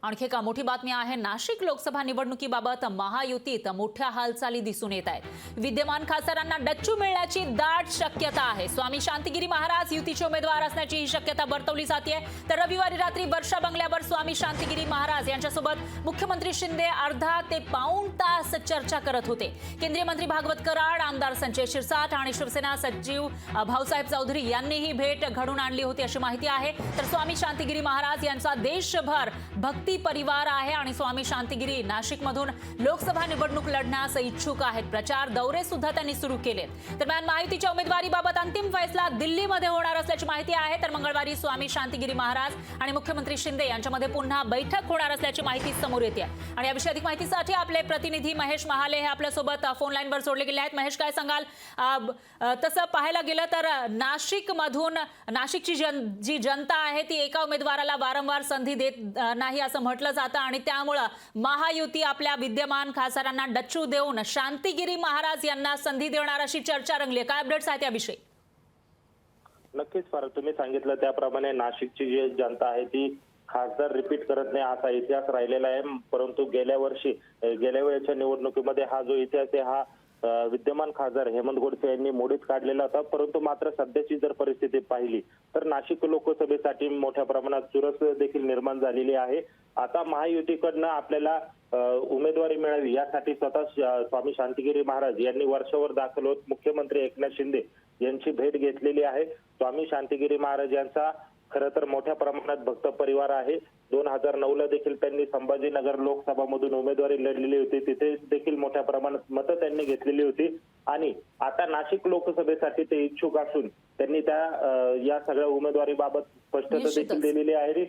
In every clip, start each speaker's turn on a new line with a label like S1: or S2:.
S1: आणखी एक मोठी बातमी आहे। नाशिक लोकसभा निवडणुकीबाबत महायुतीत मोठ्या हालचाली दिसून येत आहेत। विद्यमान खासदारांना डच्चू मिळण्याची दाट शक्यता आहे। स्वामी शांतिगिरी महाराज युतीचे उमेदवार असण्याची ही शक्यता वर्तवली जाते। तर रविवारी रात्री वर्षा बंगल्यावर स्वामी शांतिगिरी महाराज यांच्यासोबत मुख्यमंत्री शिंदे अर्धा ते पाऊण तास चर्चा करत होते। केंद्रीय मंत्री भागवत कराड, आमदार संजय शिरसाट आणि शिवसेना सचिव भाऊसाहेब चौधरी यांनी ही भेट घडून आणली होती अशी माहिती आहे। तर स्वामी शांतिगिरी महाराज यांचा देशभर भक्ती परिवार आहे आणि स्वामी शांतिगिरी नाशिकमधून लोकसभा निवडणूक लढण्यास इच्छुक आहेत। प्रचार दौरे सुद्धा त्यांनी सुरू केले। दरम्यान महायुतीच्या उमेदवारीबाबत अंतिम फैसला दिल्लीमध्ये होणार असल्याची माहिती आहे। तर मंगळवारी स्वामी शांतिगिरी महाराज आणि मुख्यमंत्री शिंदे यांच्यामध्ये पुन्हा बैठक होणार असल्याची माहिती समोर येते आणि याविषयी अधिक माहितीसाठी आपले प्रतिनिधी महेश महाले हे आपल्या सोबत फोन लाईनवर जोडले गेले आहेत। महेश, काय सांगाल? तसं पाहायला गेलं तर नाशिकमधून नाशिकची जी जनता आहे ती एका उमेदवाराला वारंवार संधी देत नाही असं म्हटलं जातं आणि त्यामुळे महायुती आपल्या विद्यमान खासदारांना डच्चू देऊन शांतिगिरी महाराज यांना संधी देणार अशी चर्चा रंगली। काय अपडेट्स आहेत याविषयी?
S2: नक्कीच फार तुम्ही सांगितलं त्याप्रमाणे नाशिकची जी जनता आहे ती खासदार रिपीट करत नाही असा इतिहास राहिलेला आहे। परंतु गेल्या वेळेच्या निवडणुकीमध्ये हा जो इतिहास आहे हा विद्यमान खासदार हेमंत गोडसे यांनी मोडीत काढलेला होता। परंतु मात्र सध्याची जर परिस्थिती पाहिली तर नाशिक लोकसभेसाठी मोठ्या प्रमाणात चुरस देखील निर्माण झालेली आहे। आता महायुतीकडनं आपल्याला उमेदवारी मिळावी यासाठी स्वतः स्वामी शांतिगिरी महाराज यांनी वर्षावर दाखल होत मुख्यमंत्री एकनाथ शिंदे यांची भेट घेतलेली आहे। स्वामी शांतिगिरी महाराज यांचा खरं तर मोठ्या प्रमाणात भक्त परिवार आहे। 2009 ला देखील त्यांनी संभाजीनगर लोकसभामधून उमेदवारी लढलेली होती, तिथे देखील मोठ्या प्रमाणात मतं त्यांनी घेतलेली होती आणि आता नाशिक लोकसभेसाठी ते इच्छुक असून त्यांनी या सगळ्या उमेदवारीबाबत स्पष्टता देखील दिलेली आहे।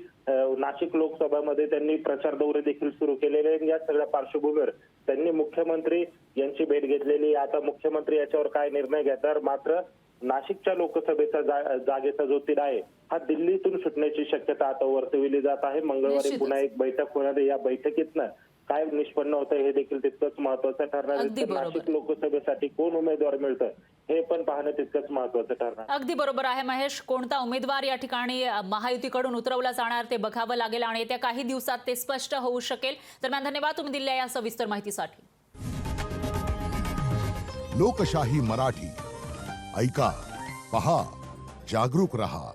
S2: नाशिक लोकसभेमध्ये त्यांनी प्रचार दौरे देखील सुरू केलेले आहेत। या सगळ्या पार्श्वभूमीवर त्यांनी मुख्यमंत्री यांची भेट घेतलेली। आता मुख्यमंत्री याच्यावर काय निर्णय घेणार, मात्र नाशिकच्या लोकसभेचा जागेचा जो तिढा आहे हा दिल्लीतून सुटण्याची शक्यता आता वर्तविली जात आहे। मंगळवारी पुन्हा एक बैठक होणार आहे। या बैठकीतनं काय निष्पन्न होतं हे देखील तितकंच महत्वाचं ठरणार आहे। नाशिक लोकसभेसाठी कोण उमेदवार मिळतं हे पण पाहणं तितकंच महत्वाचं ठरणार।
S1: अगदी बरोबर आहे महेश। कोणता उमेदवार या ठिकाणी महायुतीकडून उतरवला जाणार ते बघावं लागेल आणि येत्या काही दिवसात ते स्पष्ट होऊ शकेल। दरम्यान धन्यवाद तुम्ही दिलेल्या या सविस्तर माहितीसाठी।
S3: लोकशाही मराठी ऐका, पहा, जागरूक रहा।